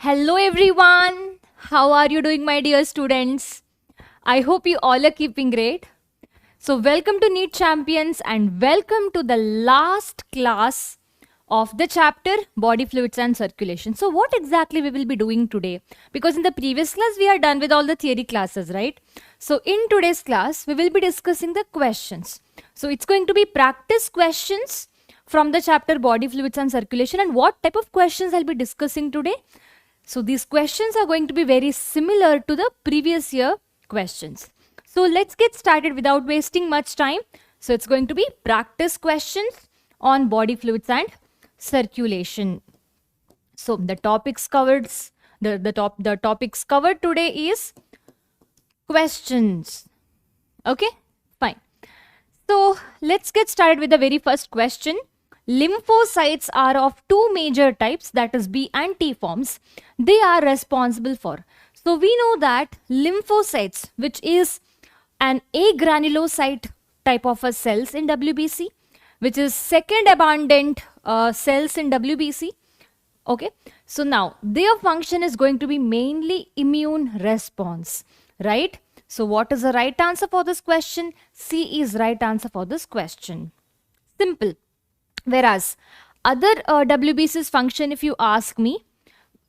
Hello everyone. How are you doing, my dear students? I hope you all are keeping great. So, welcome to NEET Champions and welcome to the last class of the chapter Body Fluids and Circulation. So, what exactly we will be doing today? Because in the previous class we are done with all the theory classes, right? So, in today's class we will be discussing the questions. So, it's going to be practice questions from the chapter Body Fluids and Circulation. And what type of questions I'll be discussing today? So these questions are going to be very similar to the previous year questions. So let's get started without wasting much time. So it's going to be practice questions on body fluids and circulation. So the topics covered today is questions. Okay, fine. So let's get started with the very first question. Lymphocytes are of two major types, that is B and T forms. They are responsible for. So we know that lymphocytes, which is an agranulocyte type of a cells in WBC, which is second abundant cells in WBC. Okay, so now their function is going to be mainly immune response, right? So what is the right answer for this question? C is right answer for this question. Simple. Whereas other WBC's function, if you ask me,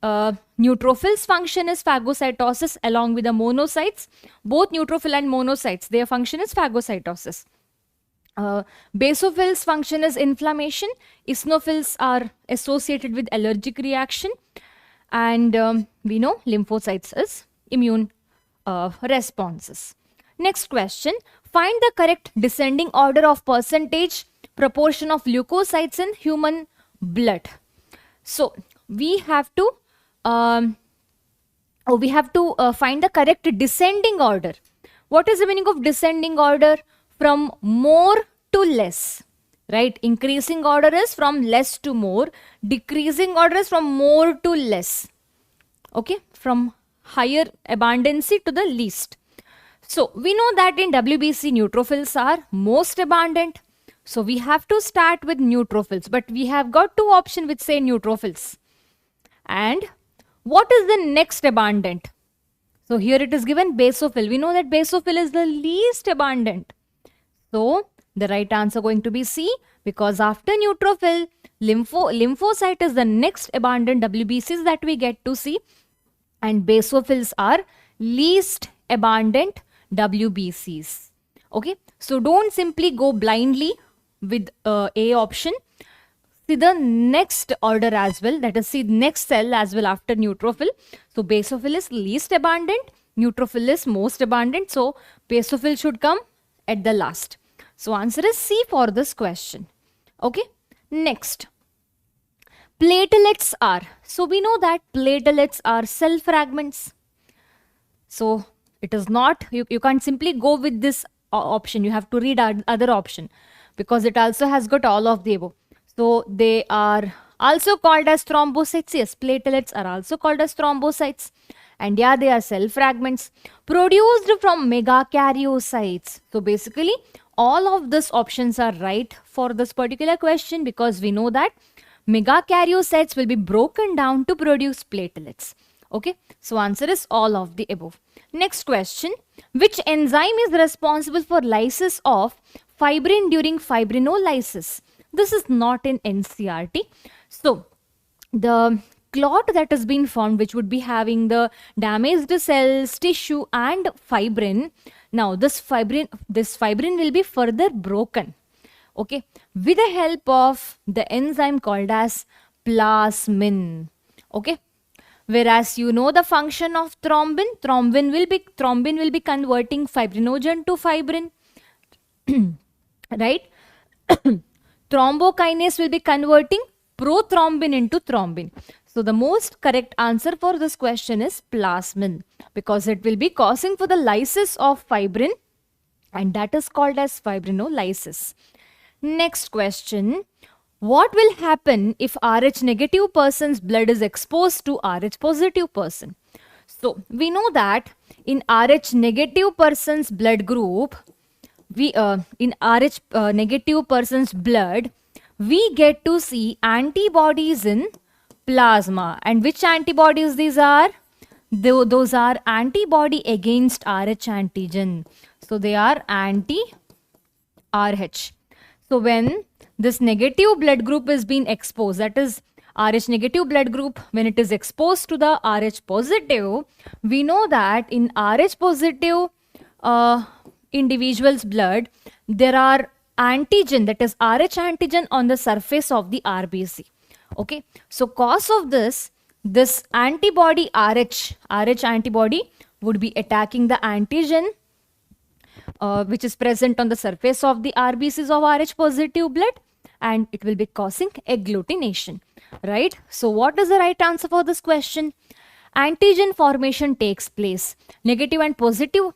neutrophils function is phagocytosis along with the monocytes. Both neutrophil and monocytes, their function is phagocytosis. Basophils function is inflammation. Eosinophils are associated with allergic reaction. And we know lymphocytes is immune responses. Next question. Find the correct descending order of percentage proportion of leukocytes in human blood. So we have to find the correct descending order. What is the meaning of descending order? From more to less, right? Increasing order is from less to more. Decreasing order is from more to less. Okay, from higher abundancy to the least. So we know that in WBC neutrophils are most abundant. So we have to start with neutrophils, but we have got two options which say neutrophils. And what is the next abundant? So here it is given basophil. We know that basophil is the least abundant. So the right answer going to be C, because after neutrophil, lymphocyte is the next abundant WBCs that we get to see, and basophils are least abundant WBCs. Okay, so don't simply go blindly with A option. See the next order as well, that is see next cell as well after neutrophil. So basophil is least abundant, neutrophil is most abundant, so basophil should come at the last. So answer is C for this question. Okay, next. Platelets are. So we know that platelets are cell fragments. So it is not, you can't simply go with this option. You have to read other option, because it also has got all of the above. So they are also called as thrombocytes. Yes, platelets are also called as thrombocytes. And yeah, they are cell fragments produced from megakaryocytes. So basically, all of these options are right for this particular question, because we know that megakaryocytes will be broken down to produce platelets. Okay, so answer is all of the above. Next question. Which enzyme is responsible for lysis of fibrin during fibrinolysis? This is not in NCERT. So the clot that has been formed, which would be having the damaged cells, tissue and fibrin. Now this fibrin will be further broken, okay, with the help of the enzyme called as plasmin. Okay, whereas you know the function of thrombin. Thrombin will be converting fibrinogen to fibrin. Right? Thrombokinase will be converting prothrombin into thrombin. So the most correct answer for this question is plasmin, because it will be causing for the lysis of fibrin, and that is called as fibrinolysis. Next question. What will happen if Rh negative person's blood is exposed to Rh positive person? So we know that in Rh negative person's blood group, in Rh negative person's blood, we get to see antibodies in plasma. And which antibodies these are? Those are antibody against Rh antigen. So they are anti-Rh. So when this negative blood group is being exposed, that is Rh negative blood group, when it is exposed to the Rh positive, we know that in Rh positive individual's blood, there are antigen, that is Rh antigen on the surface of the RBC. Okay, so cause of this antibody Rh antibody would be attacking the antigen which is present on the surface of the RBCs of Rh positive blood, and it will be causing agglutination, right? So what is the right answer for this question? Antigen formation takes place. Negative and positive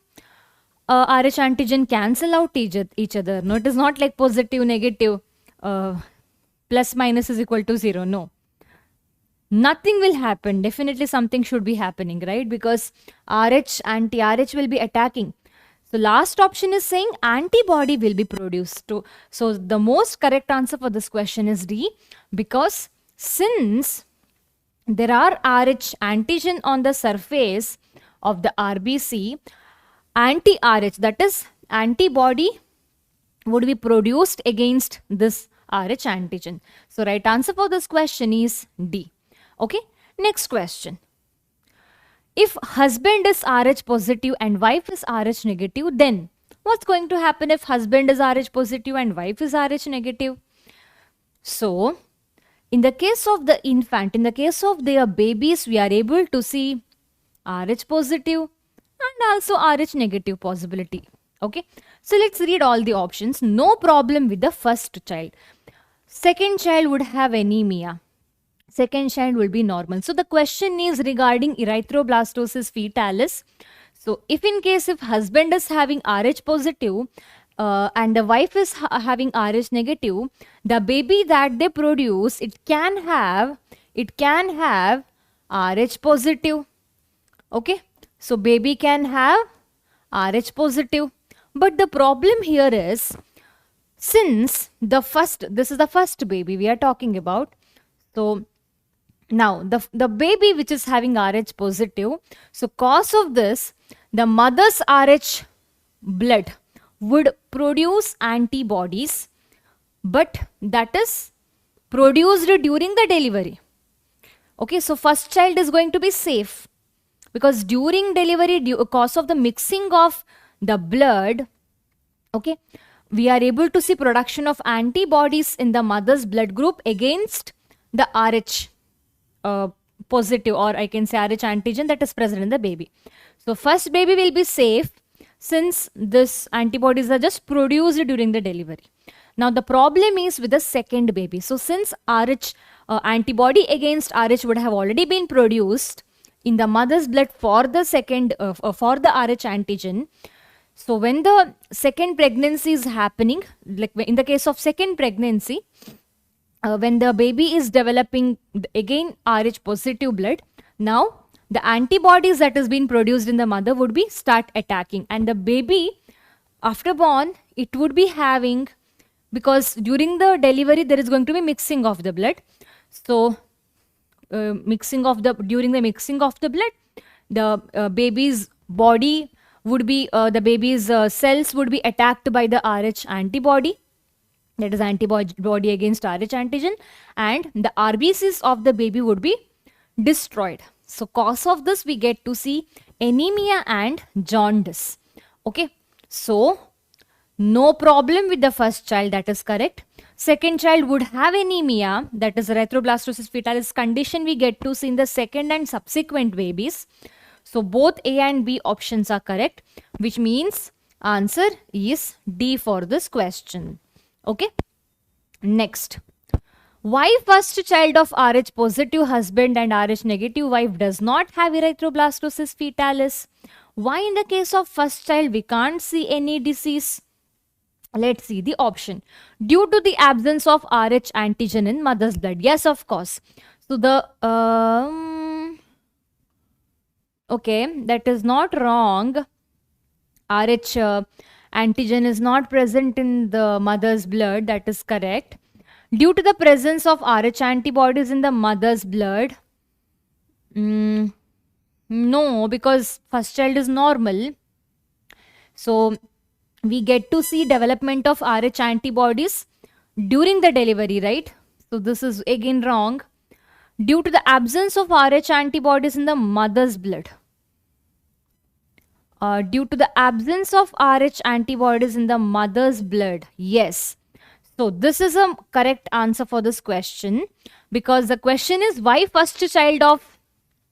Rh antigen cancel out each other. No, it is not like positive, negative, plus minus is equal to 0. No. Nothing will happen. Definitely something should be happening, right? Because Rh, anti-Rh will be attacking. So last option is saying antibody will be produced. So the most correct answer for this question is D, because since there are Rh antigen on the surface of the RBC, anti-Rh, that is antibody, would be produced against this Rh antigen. So right answer for this question is D. Okay, next question. If husband is Rh positive and wife is Rh negative, then what's going to happen if husband is Rh positive and wife is Rh negative? So, in the case of the infant, in the case of their babies, we are able to see Rh positive and also Rh negative possibility. Okay, so let's read all the options. No problem with the first child. Second child would have anemia. Second child will be normal. So the question is regarding erythroblastosis fetalis. So if in case if husband is having Rh positive and the wife is having Rh negative, the baby that they produce, it can have Rh positive. Okay, so baby can have Rh positive. But the problem here is, since this is the first baby we are talking about, so now the baby which is having Rh positive, so cause of this, the mother's Rh blood would produce antibodies, but that is produced during the delivery. Okay, so first child is going to be safe, because during delivery, cause of the mixing of the blood, okay, we are able to see production of antibodies in the mother's blood group against the Rh positive, or I can say Rh antigen that is present in the baby. So first baby will be safe since this antibodies are just produced during the delivery. Now the problem is with the second baby. So since Rh antibody against Rh would have already been produced in the mother's blood for the second for the Rh antigen. So when the second pregnancy is happening, like in the case of second pregnancy, when the baby is developing again Rh positive blood, now the antibodies that is being produced in the mother would be start attacking, and the baby after born, it would be having, because during the delivery there is going to be mixing of the blood. So during the mixing of the blood, the baby's body would be the baby's cells would be attacked by the Rh antibody, that is antibody against Rh antigen, and the RBCs of the baby would be destroyed. So cause of this, we get to see anemia and jaundice. Okay, so no problem with the first child, that is correct. Second child would have anemia, that is erythroblastosis fetalis condition we get to see in the second and subsequent babies. So both A and B options are correct, which means answer is D for this question. Okay, next. Why first child of Rh positive husband and Rh negative wife does not have erythroblastosis fetalis? Why in the case of first child we can't see any disease? Let's see the option. Due to the absence of Rh antigen in mother's blood. Yes, of course. So the okay, that is not wrong. Rh antigen is not present in the mother's blood. That is correct. Due to the presence of Rh antibodies in the mother's blood, no, because first child is normal. So we get to see development of Rh antibodies during the delivery, right? So this is again wrong. Due to the absence of Rh antibodies in the mother's blood. Due to the absence of Rh antibodies in the mother's blood. Yes. So this is a correct answer for this question, because the question is why first child of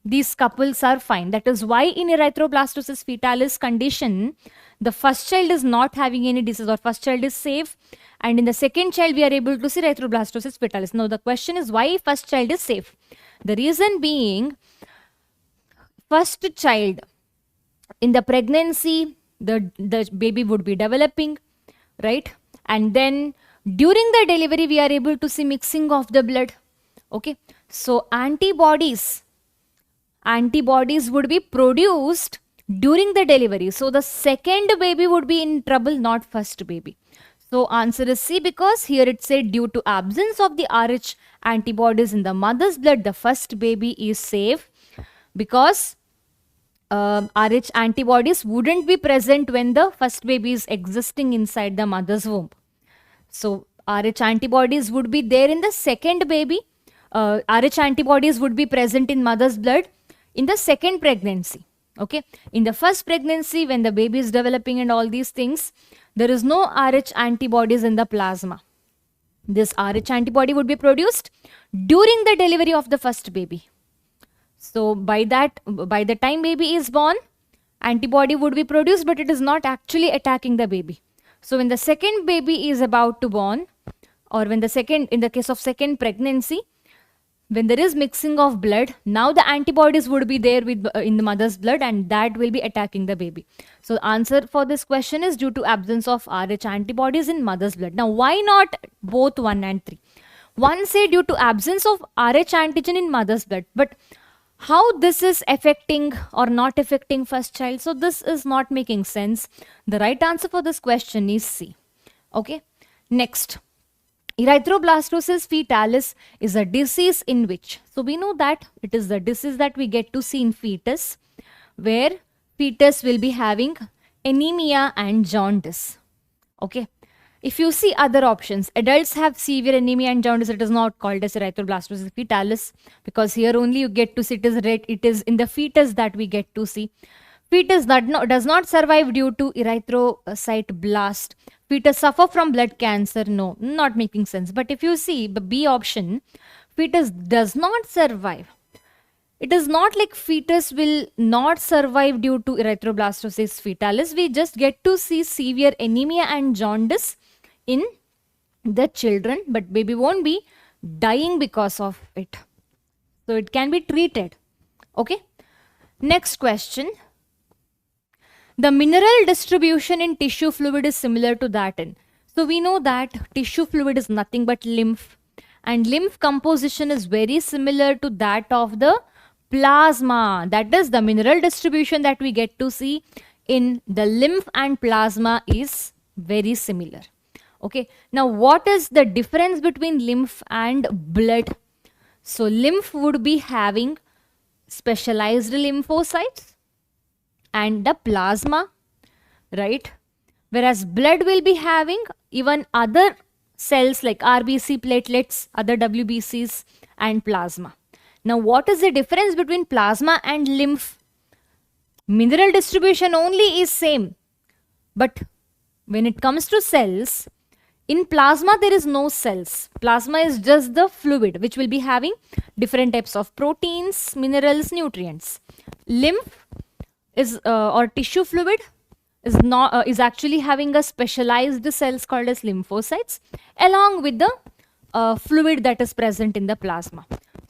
these couples are fine. That is why in erythroblastosis fetalis condition, the first child is not having any disease, or first child is safe, and in the second child we are able to see erythroblastosis fetalis. Now the question is why first child is safe. The reason being, first child in the pregnancy, the baby would be developing, right? And then during the delivery we are able to see mixing of the blood. Okay, so antibodies would be produced during the delivery. So the second baby would be in trouble, not first baby. So answer is C, because here it said due to absence of the Rh antibodies in the mother's blood, the first baby is safe, because Rh antibodies wouldn't be present when the first baby is existing inside the mother's womb. So Rh antibodies would be there in the second baby. Rh antibodies would be present in mother's blood in the second pregnancy. Okay, in the first pregnancy, when the baby is developing and all these things, there is no Rh antibodies in the plasma. This Rh antibody would be produced during the delivery of the first baby. So by the time baby is born, antibody would be produced, but it is not actually attacking the baby. So when the second baby is about to born, or when in the case of second pregnancy, when there is mixing of blood, now the antibodies would be there in the mother's blood, and that will be attacking the baby. So the answer for this question is due to absence of Rh antibodies in mother's blood. Now why not both 1 and 3? One say due to absence of Rh antigen in mother's blood, but how this is affecting or not affecting first child? So this is not making sense. The right answer for this question is C. Okay, next. Erythroblastosis fetalis is a disease in which, so we know that it is the disease that we get to see in fetus, where fetus will be having anemia and jaundice. Okay, if you see other options, adults have severe anemia and jaundice, it is not called as erythroblastosis fetalis, because here only you get to see it is in the fetus that we get to see. Fetus does not survive due to erythrocyte blast. Fetus suffer from blood cancer. No, not making sense. But if you see the B option, fetus does not survive. It is not like fetus will not survive due to erythroblastosis fetalis. We just get to see severe anemia and jaundice in the children, but baby won't be dying because of it. So it can be treated. Okay. Next question. The mineral distribution in tissue fluid is similar to that in. So we know that tissue fluid is nothing but lymph, and lymph composition is very similar to that of the plasma. That is, the mineral distribution that we get to see in the lymph and plasma is very similar. Okay, now what is the difference between lymph and blood? So lymph would be having specialized lymphocytes and the plasma, right? Whereas blood will be having even other cells like RBC, platelets, other WBCs and plasma. Now what is the difference between plasma and lymph? Mineral distribution only is same, but when it comes to cells, in plasma there is no cells. Plasma is just the fluid which will be having different types of proteins, minerals, nutrients. Lymph is or tissue fluid is actually having a specialized cells called as lymphocytes along with the fluid that is present in the plasma.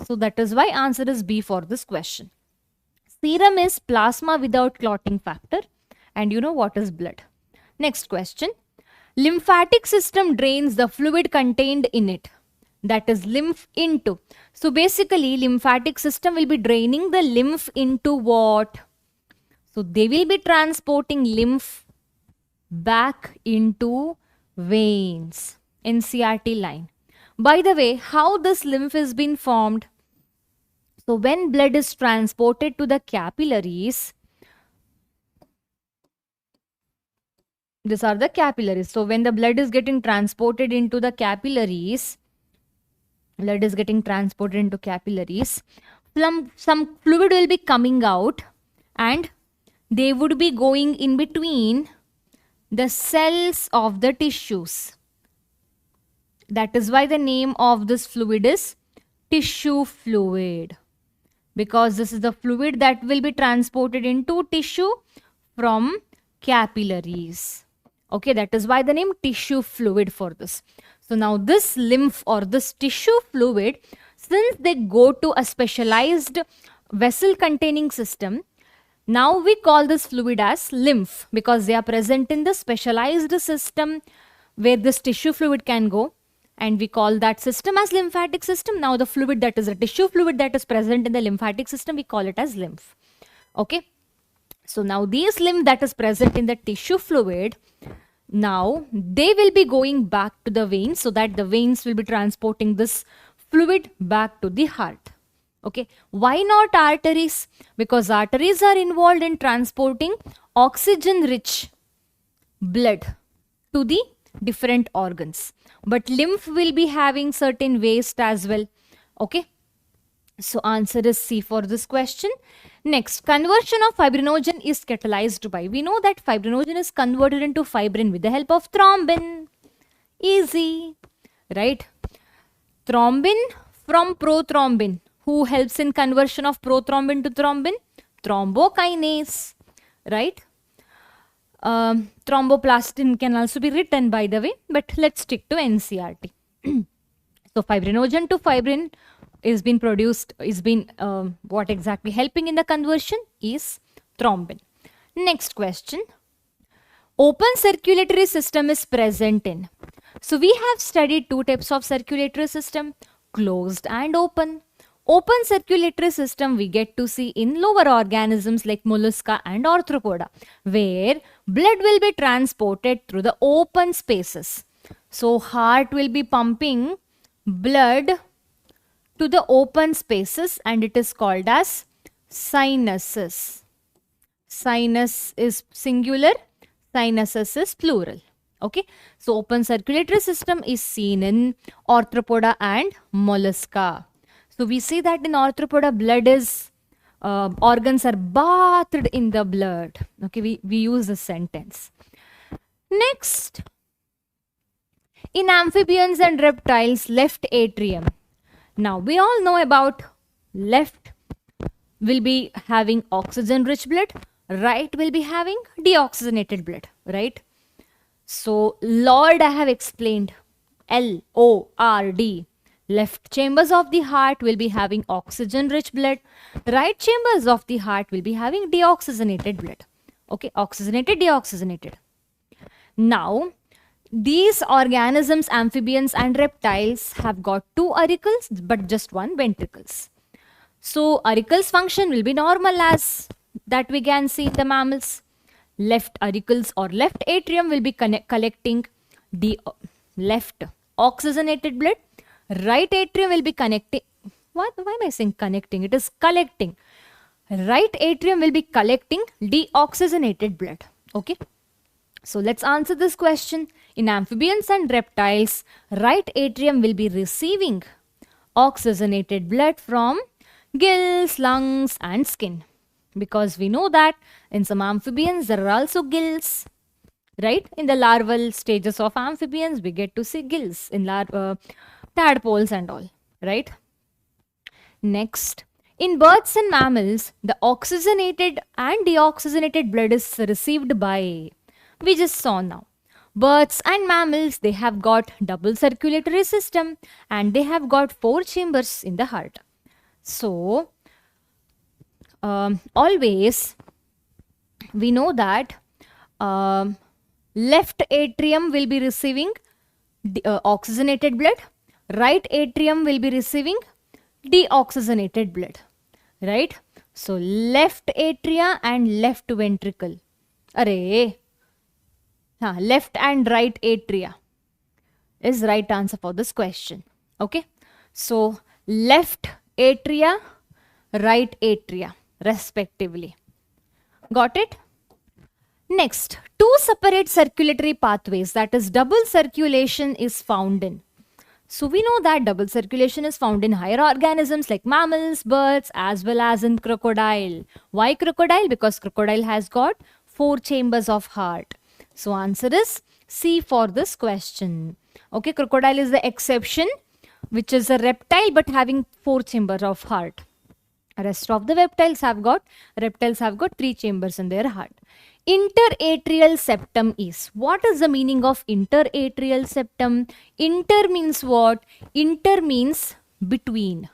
So that is why answer is B for this question. Serum is plasma without clotting factor, and you know what is blood. Next question. Lymphatic system drains the fluid contained in it, that is lymph, into. So basically lymphatic system will be draining the lymph into what? So they will be transporting lymph back into veins, NCRT line. By the way, how this lymph is being formed? So when blood is transported to the capillaries, these are the capillaries. So when the blood is getting transported into the capillaries, some fluid will be coming out and they would be going in between the cells of the tissues. That is why the name of this fluid is tissue fluid, because this is the fluid that will be transported into tissue from capillaries. Okay, that is why the name tissue fluid for this. So now this lymph or this tissue fluid, since they go to a specialized vessel containing system, now we call this fluid as lymph because they are present in the specialized system where this tissue fluid can go, and we call that system as lymphatic system. Now the fluid that is a tissue fluid that is present in the lymphatic system, we call it as lymph. Okay. So now these lymph that is present in the tissue fluid, now they will be going back to the veins so that the veins will be transporting this fluid back to the heart. Okay. Why not arteries? Because arteries are involved in transporting oxygen rich blood to the different organs. But lymph will be having certain waste as well. Okay. So answer is C for this question. Next, conversion of fibrinogen is catalyzed by. We know that fibrinogen is converted into fibrin with the help of thrombin. Easy, right? Thrombin from prothrombin. Who helps in conversion of prothrombin to thrombin? Thrombokinase, right? Thromboplastin can also be written, by the way, but let's stick to NCRT. So fibrinogen to fibrin is being produced, what exactly helping in the conversion is thrombin. Next question. Open circulatory system is present in. So we have studied two types of circulatory system, closed and open. Open circulatory system we get to see in lower organisms like mollusca and arthropoda, where blood will be transported through the open spaces. So heart will be pumping blood to the open spaces and it is called as sinuses. Sinus is singular, sinuses is plural. Okay, so open circulatory system is seen in arthropoda and mollusca. So we see that in arthropoda, blood is, organs are bathed in the blood. Okay, we use this sentence. Next, in amphibians and reptiles, left atrium. Now we all know about left will be having oxygen rich blood, right will be having deoxygenated blood, right? So Lord, I have explained LORD. Left chambers of the heart will be having oxygen rich blood. Right chambers of the heart will be having deoxygenated blood. Okay, oxygenated, deoxygenated. Now, these organisms, amphibians and reptiles have got two auricles but just one ventricles. So, auricles function will be normal as that we can see in the mammals. Left auricles or left atrium will be collecting the left oxygenated blood. Right atrium will be connecting. Why am I saying connecting? It is collecting. Right atrium will be collecting deoxygenated blood. Okay. So let's answer this question. In amphibians and reptiles, right atrium will be receiving oxygenated blood from gills, lungs and skin. Because we know that in some amphibians there are also gills. Right? In the larval stages of amphibians, we get to see gills in tadpoles and all, right? Next, in birds and mammals, the oxygenated and deoxygenated blood is received by, we just saw now. Birds and mammals, they have got double circulatory system and they have got 4 chambers in the heart. So, always we know that left atrium will be receiving oxygenated blood. Right atrium will be receiving deoxygenated blood, right? So left atria and left ventricle. Left and right atria is right answer for this question. Okay, so left atria, right atria, respectively. Got it? Next, two separate circulatory pathways, that is double circulation, is found in. So we know that double circulation is found in higher organisms like mammals, birds, as well as in crocodile. Why crocodile? Because crocodile has got 4 chambers of heart. So answer is C for this question. Okay, crocodile is the exception, which is a reptile but having 4 chambers of heart. Rest of the reptiles have got 3 chambers in their heart. Interatrial septum is. What is the meaning of interatrial septum? Inter means what? Inter means between.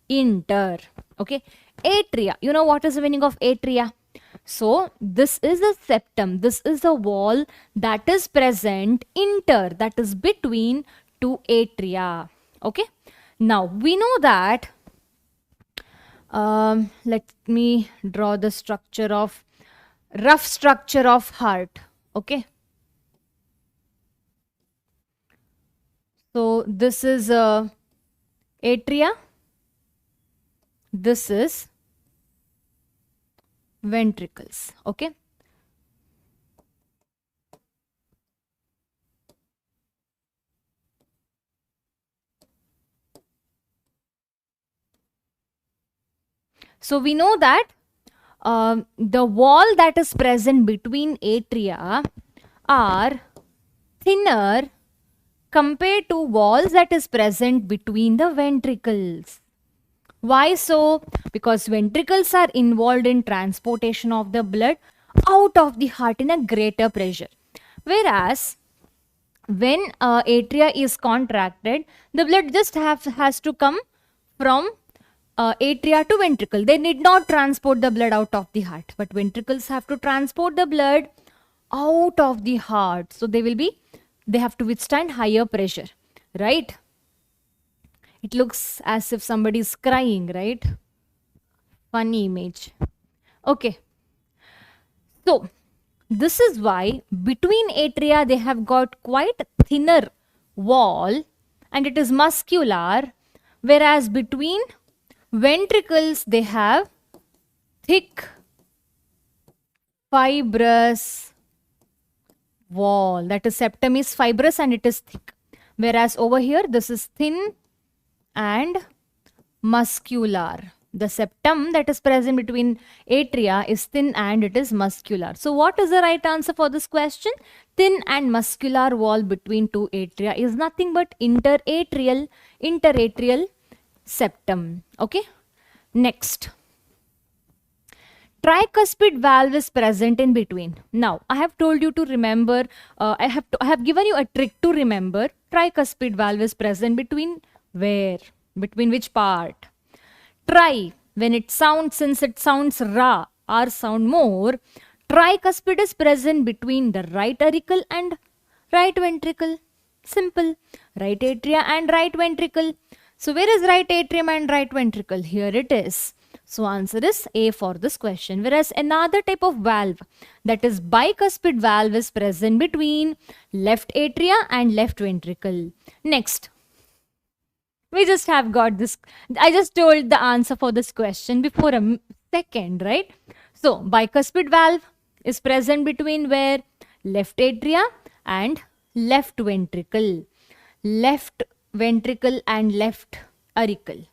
Inter. Okay. Atria. You know what is the meaning of atria? So this is the septum. This is the wall that is present inter, that is between two atria. Okay. Now we know that. Let me draw the rough structure of heart. Okay, so this is atria, this is ventricles. Okay, so we know that the wall that is present between atria are thinner compared to walls that is present between the ventricles. Why so? Because ventricles are involved in transportation of the blood out of the heart in a greater pressure. Whereas when atria is contracted, the blood just has to come from atria to ventricle. They need not transport the blood out of the heart, but ventricles have to transport the blood out of the heart. So they have to withstand higher pressure, right? It looks as if somebody is crying, right? Funny image. Okay. So this is why between atria they have got quite thinner wall and it is muscular, whereas between ventricles they have thick fibrous wall. That is, septum is fibrous and it is thick, whereas over here this is thin and muscular. The septum that is present between atria is thin and it is muscular. So what is the right answer for this question? Thin and muscular wall between two atria is nothing but interatrial septum. Okay. Next, tricuspid valve is present in between. Now I have told you to remember, I have given you a trick to remember. Tricuspid valve is present between where? Between which part? Tri, when it sounds, since it sounds ra, R sound more, tricuspid is present between the right auricle and right ventricle. Simple. Right atria and right ventricle. So where is right atrium and right ventricle? Here it is. So answer is A for this question. Whereas another type of valve, that is bicuspid valve, is present between left atria and left ventricle. Next, we just have got this. I just told the answer for this question before a second, right? So bicuspid valve is present between where? Left atria and left ventricle. Left ventricle and left auricle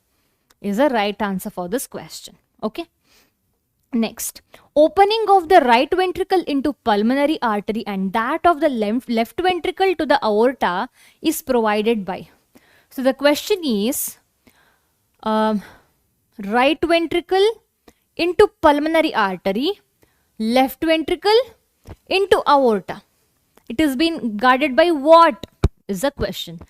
is the right answer for this question. Okay. Next, opening of the right ventricle into pulmonary artery and that of the left ventricle to the aorta is provided by. So the question is right ventricle into pulmonary artery, left ventricle into aorta. It is being guarded by what is the question.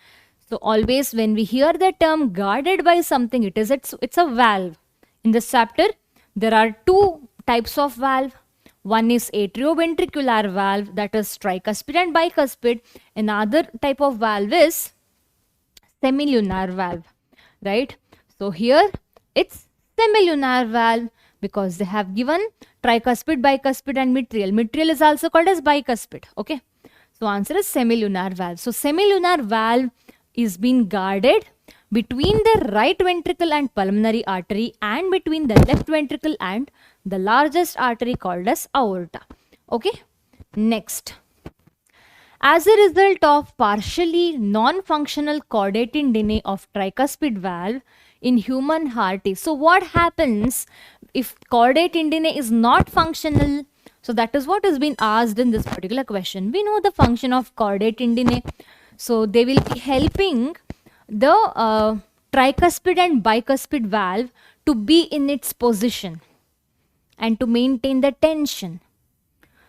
So always when we hear the term guarded by something, it's a valve. In this chapter, there are two types of valve. One is atrioventricular valve, that is tricuspid and bicuspid. Another type of valve is semilunar valve, right? So here it's semilunar valve because they have given tricuspid, bicuspid and mitral. Mitral is also called as bicuspid. Okay. So answer is semilunar valve. So semilunar valve is being guarded between the right ventricle and pulmonary artery and between the left ventricle and the largest artery called as aorta. Okay, next. As a result of partially non-functional chordating delay of tricuspid valve in human heart is, so what happens if chordate tendinae is not functional? So that is what has been asked in this particular question. We know the function of chordate tendinae. So they will be helping the tricuspid and bicuspid valve to be in its position and to maintain the tension.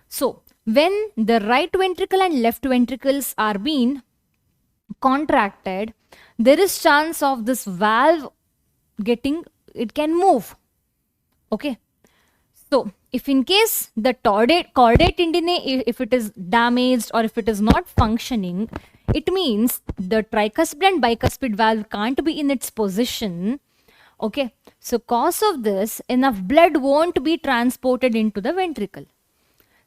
So when the right ventricle and left ventricles are being contracted, there is chance of this valve getting, it can move. Okay. So if in case the chordate tendinae, if it is damaged or if it is not functioning, it means the tricuspid and bicuspid valve can't be in its position. Okay. So cause of this, enough blood won't be transported into the ventricle.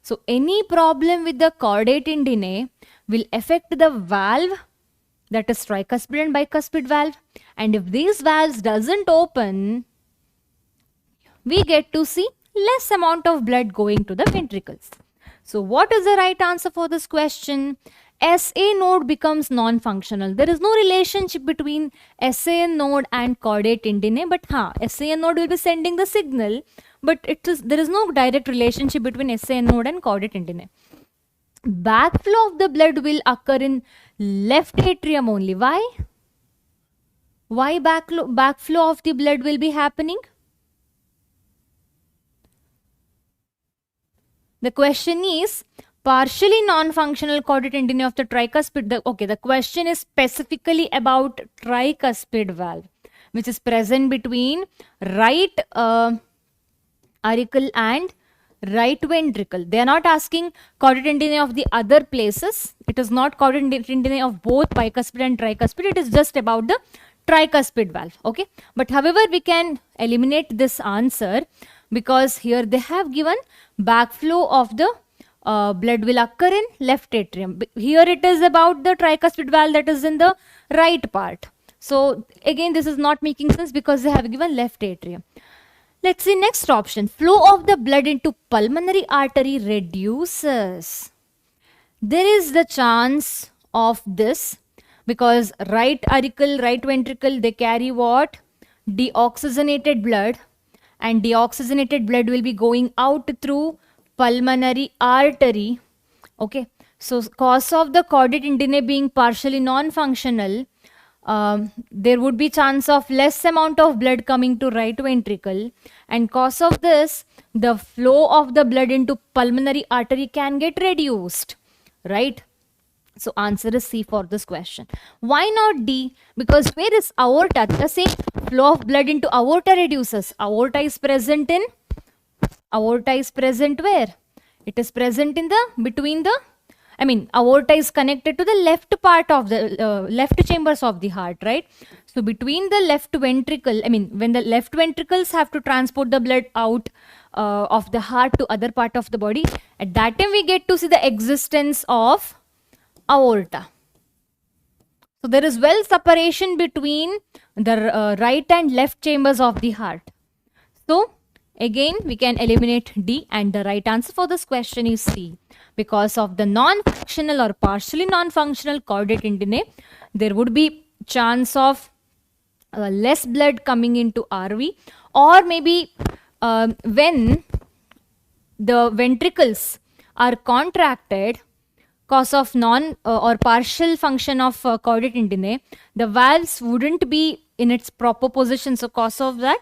So any problem with the chordate tendinae will affect the valve, that is tricuspid and bicuspid valve. And if these valves doesn't open, we get to see less amount of blood going to the ventricles. So what is the right answer for this question? SA node becomes non-functional. There is no relationship between SAN node and chordate tendinae, but SAN node will be sending the signal, but there is no direct relationship between SAN node and chordate tendinae. Backflow of the blood will occur in left atrium only. Why? Why backflow of the blood will be happening? The question is partially non-functional chordate tendinae of the tricuspid. The question is specifically about tricuspid valve, which is present between right auricle and right ventricle. They are not asking chordate tendinae of the other places. It is not chordate tendinae of both bicuspid and tricuspid. It is just about the tricuspid valve. Okay, but however, we can eliminate this answer because here they have given backflow of the blood will occur in left atrium. Here it is about the tricuspid valve that is in the right part. So again, this is not making sense because they have given left atrium. Let's see next option. Flow of the blood into pulmonary artery reduces. There is the chance of this because right auricle, right ventricle, they carry what? Deoxygenated blood, and deoxygenated blood will be going out through pulmonary artery. Okay, so cause of the chordate tendinae being partially non-functional, there would be chance of less amount of blood coming to right ventricle, and cause of this, the flow of the blood into pulmonary artery can get reduced, right? So answer is C for this question. Why not D? Because where is aorta? The same flow of blood into aorta reduces. Aorta is present where? It is present in the aorta is connected to the left part of the left chambers of the heart, right? So between the left ventricle, when the left ventricles have to transport the blood out of the heart to other part of the body, at that time we get to see the existence of aorta. So there is well separation between the right and left chambers of the heart. So again, we can eliminate D, and the right answer for this question is C. Because of the non-functional or partially non-functional chordate tendinae, there would be chance of less blood coming into RV, or maybe when the ventricles are contracted, cause of non or partial function of chordate tendinae, the valves wouldn't be in its proper position. So cause of that,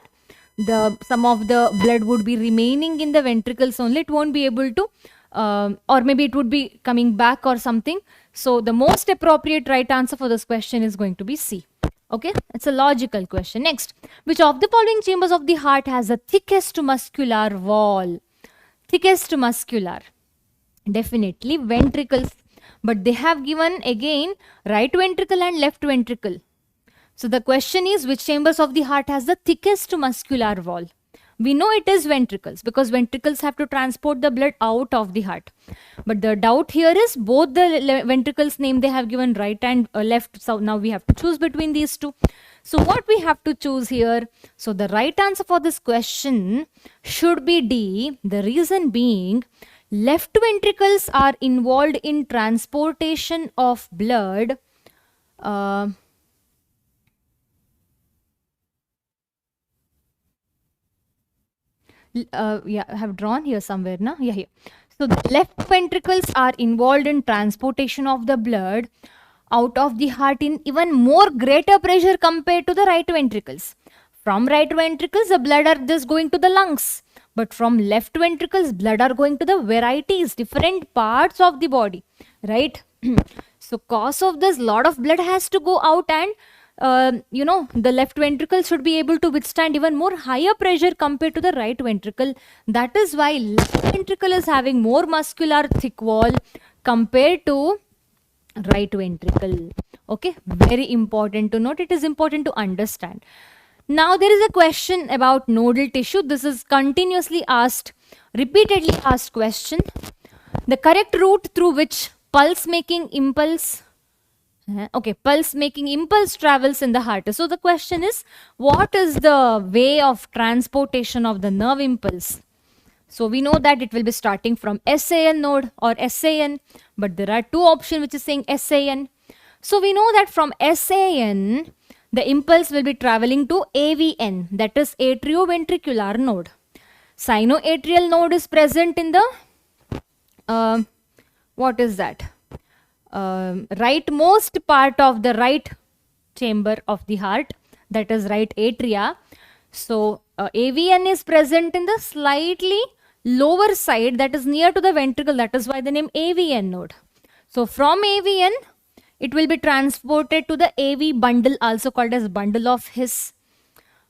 some of the blood would be remaining in the ventricles only. It won't be able to, or maybe it would be coming back or something. So the most appropriate right answer for this question is going to be C. Okay, it's a logical question. Next, which of the following chambers of the heart has the thickest muscular wall? Thickest muscular, definitely ventricles, but they have given again right ventricle and left ventricle. So the question is, which chambers of the heart has the thickest muscular wall? We know it is ventricles because ventricles have to transport the blood out of the heart. But the doubt here is both the ventricles name they have given, right and left. So now we have to choose between these two. So what we have to choose here? So the right answer for this question should be D. The reason being, left ventricles are involved in transportation of blood. Yeah, I have drawn here somewhere, na? Yeah, here. So the left ventricles are involved in transportation of the blood out of the heart in even more greater pressure compared to the right ventricles. From right ventricles, the blood are just going to the lungs. But from left ventricles, blood are going to the varieties, different parts of the body, right? So cause of this, lot of blood has to go out, and the left ventricle should be able to withstand even more higher pressure compared to the right ventricle. That is why left ventricle is having more muscular thick wall compared to right ventricle. Okay, very important to note. It is important to understand. Now there is a question about nodal tissue. This is continuously asked, repeatedly asked question. The correct route through which pulse making impulse travels in the heart. So the question is, what is the way of transportation of the nerve impulse? So we know that it will be starting from SAN node or SAN, but there are two options which is saying SAN. So we know that from SAN, the impulse will be traveling to AVN, that is atrioventricular node. Sinoatrial node is present in the, what is that? Rightmost part of the right chamber of the heart, that is right atria. So AVN is present in the slightly lower side, that is near to the ventricle. That is why the name AVN node. So from AVN, it will be transported to the AV bundle, also called as bundle of His.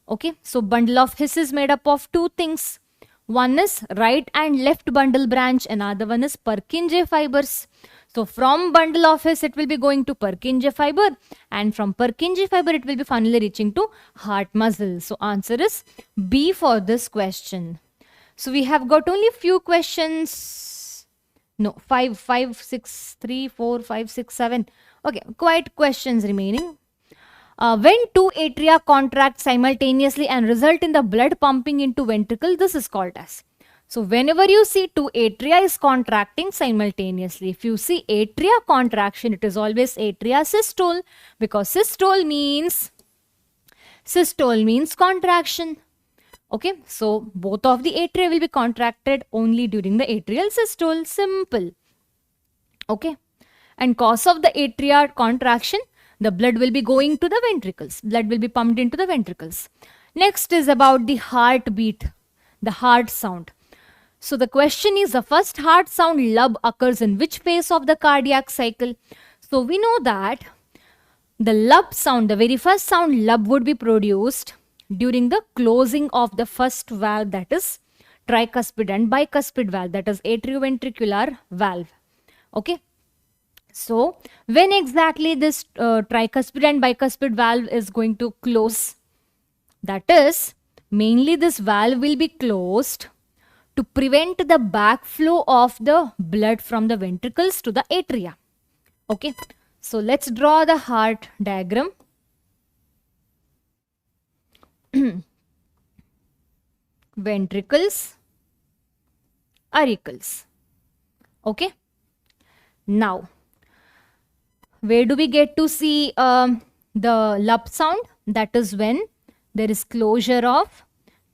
Okay, so bundle of His is made up of two things. One is right and left bundle branch, another one is Purkinje fibers. So from bundle of His, it will be going to Purkinje fiber, and from Purkinje fiber, it will be finally reaching to heart muscle. So answer is B for this question. So we have got only few questions. No, 5, 6, 3, 4, 5, 6, 7. Okay, quite questions remaining. When two atria contract simultaneously and result in the blood pumping into ventricle, this is called as. So whenever you see two atria is contracting simultaneously, if you see atria contraction, it is always atria systole, because systole means contraction. Okay, so both of the atria will be contracted only during the atrial systole. Simple. Okay, and cause of the atria contraction, the blood will be going to the ventricles. Blood will be pumped into the ventricles. Next is about the heartbeat, the heart sound. So the question is, the first heart sound lub occurs in which phase of the cardiac cycle? So we know that the lub sound, the very first sound lub would be produced during the closing of the first valve, that is tricuspid and bicuspid valve, that is atrioventricular valve. Okay. So when exactly this tricuspid and bicuspid valve is going to close? That is, mainly this valve will be closed to prevent the backflow of the blood from the ventricles to the atria. Okay, so let's draw the heart diagram. Ventricles, auricles. Okay, now where do we get to see the lub sound? That is when there is closure of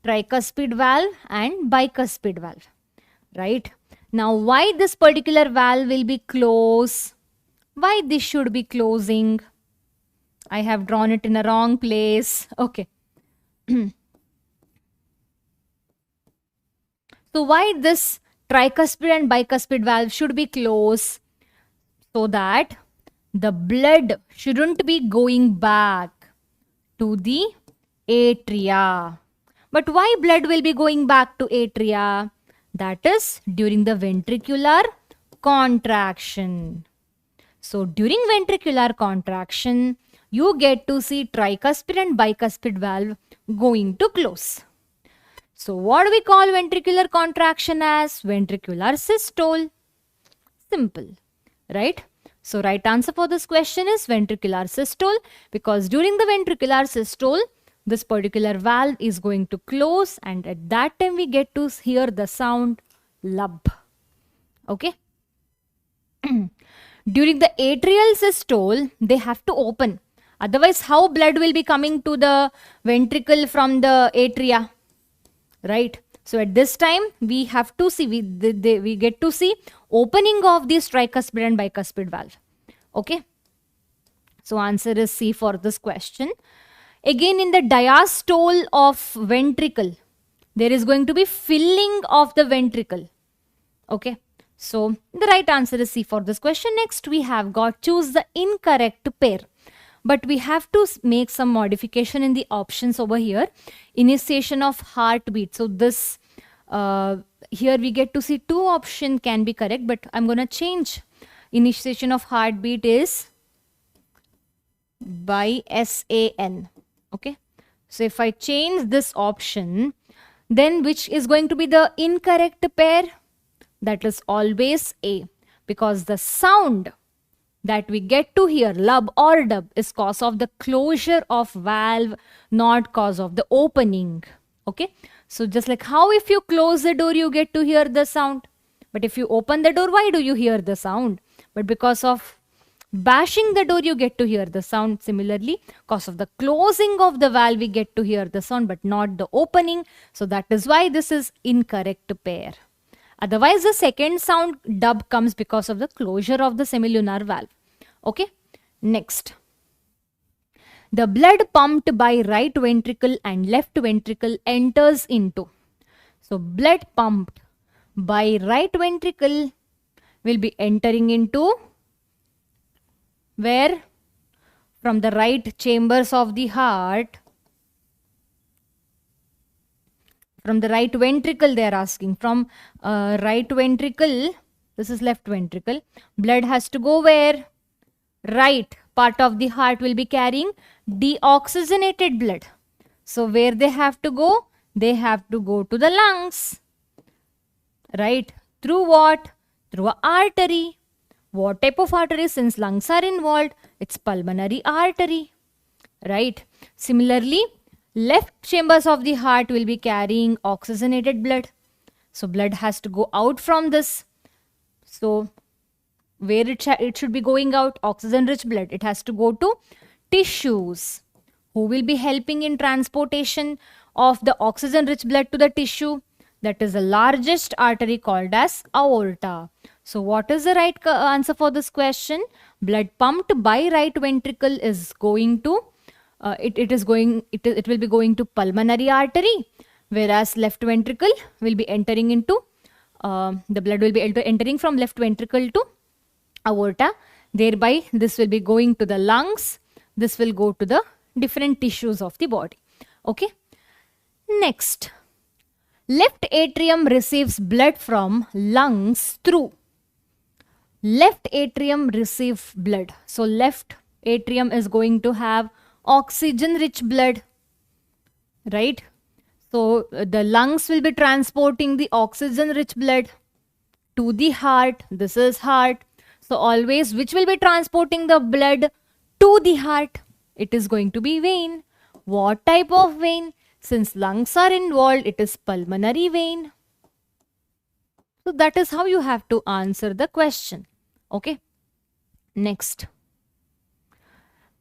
tricuspid valve and bicuspid valve, right? Now why this particular valve will be closed? Why this should be closing? I have drawn it in a wrong place. Okay. So why this tricuspid and bicuspid valve should be closed? So that the blood shouldn't be going back to the atria. But why blood will be going back to atria? That is during the ventricular contraction. So during ventricular contraction, you get to see tricuspid and bicuspid valve going to close. So what do we call ventricular contraction as? Ventricular systole. Simple, right? So right answer for this question is ventricular systole, because during the ventricular systole, this particular valve is going to close, and at that time we get to hear the sound lub. Okay. During the atrial systole, they have to open. Otherwise, how blood will be coming to the ventricle from the atria, right? So at this time, we have to see, we get to see opening of this tricuspid and bicuspid valve. Okay. So answer is C for this question. Again, in the diastole of ventricle, there is going to be filling of the ventricle. Okay. So the right answer is C for this question. Next, we have got choose the incorrect pair. But we have to make some modification in the options over here. Initiation of heartbeat. So this, here we get to see two options can be correct, but I'm going to change. Initiation of heartbeat is by SAN. Okay. So if I change this option, then which is going to be the incorrect pair? That is always A, because the sound that we get to hear, lub or dub, is cause of the closure of valve, not cause of the opening. Okay. So just like how if you close the door, you get to hear the sound. But if you open the door, why do you hear the sound? But because of bashing the door, you get to hear the sound. Similarly, cause of the closing of the valve, we get to hear the sound, but not the opening. So that is why this is incorrect pair. Otherwise, the second sound dub comes because of the closure of the semilunar valve. Okay. Next. The blood pumped by right ventricle and left ventricle enters into. So blood pumped by right ventricle will be entering into where? From the right chambers of the heart. From the right ventricle they are asking. From right ventricle, this is left ventricle. Blood has to go where? Right part of the heart will be carrying deoxygenated blood. So where they have to go? They have to go to the lungs. Right? Through what? Through an artery. What type of artery? Since lungs are involved, it's pulmonary artery. Right? Similarly, left chambers of the heart will be carrying oxygenated blood. So blood has to go out from this. So where it should be going out? Oxygen rich blood. It has to go to tissues. Who will be helping in transportation of the oxygen rich blood to the tissue? That is the largest artery called as aorta. So what is the right answer for this question? Blood pumped by right ventricle is going to it will be going to pulmonary artery, whereas left ventricle will be entering into the blood will be entering from left ventricle to aorta. Thereby this will be going to the lungs. This will go to the different tissues of the body. Okay. Next, left atrium receives blood from lungs through. Left atrium receive blood. So left atrium is going to have oxygen rich blood, right? So the lungs will be transporting the oxygen rich blood to the heart. This is heart. So always which will be transporting the blood to the heart? It is going to be vein. What type of vein? Since lungs are involved, it is pulmonary vein. So that is how you have to answer the question. Okay. Next.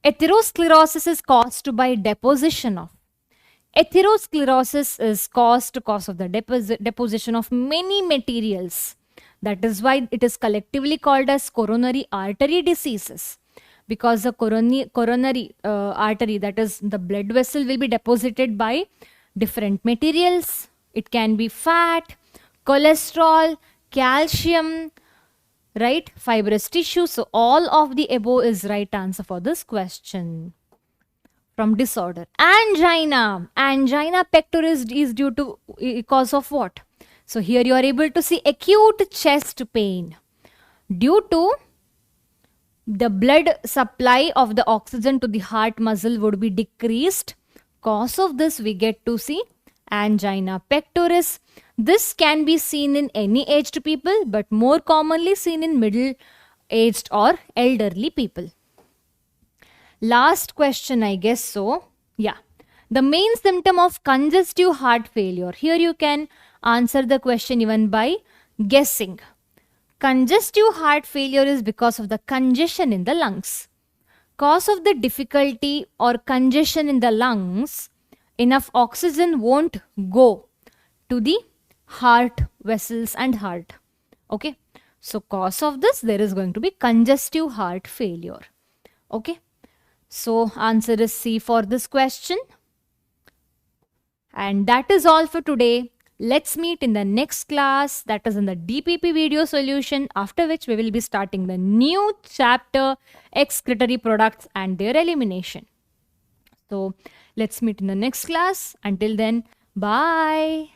Atherosclerosis is caused by deposition of. Atherosclerosis is caused because of the deposition of many materials. That is why it is collectively called as coronary artery diseases. Because the coronary artery, that is the blood vessel, will be deposited by different materials. It can be fat, cholesterol, calcium, right? Fibrous tissue. So all of the above is right answer for this question. From disorder. Angina. Angina pectoris is due to cause of what? So here you are able to see acute chest pain due to the blood supply of the oxygen to the heart muscle would be decreased. Cause of this we get to see angina pectoris. This can be seen in any aged people, but more commonly seen in middle-aged or elderly people. Last question, I guess so. Yeah. The main symptom of congestive heart failure. Here you can answer the question even by guessing. Congestive heart failure is because of the congestion in the lungs. Cause of the difficulty or congestion in the lungs, enough oxygen won't go to the heart vessels and heart. Okay. So cause of this, there is going to be congestive heart failure. Okay. So answer is C for this question. And that is all for today. Let's meet in the next class, that is in the DPP video solution, after which we will be starting the new chapter, excretory products and their elimination. So let's meet in the next class. Until then, bye.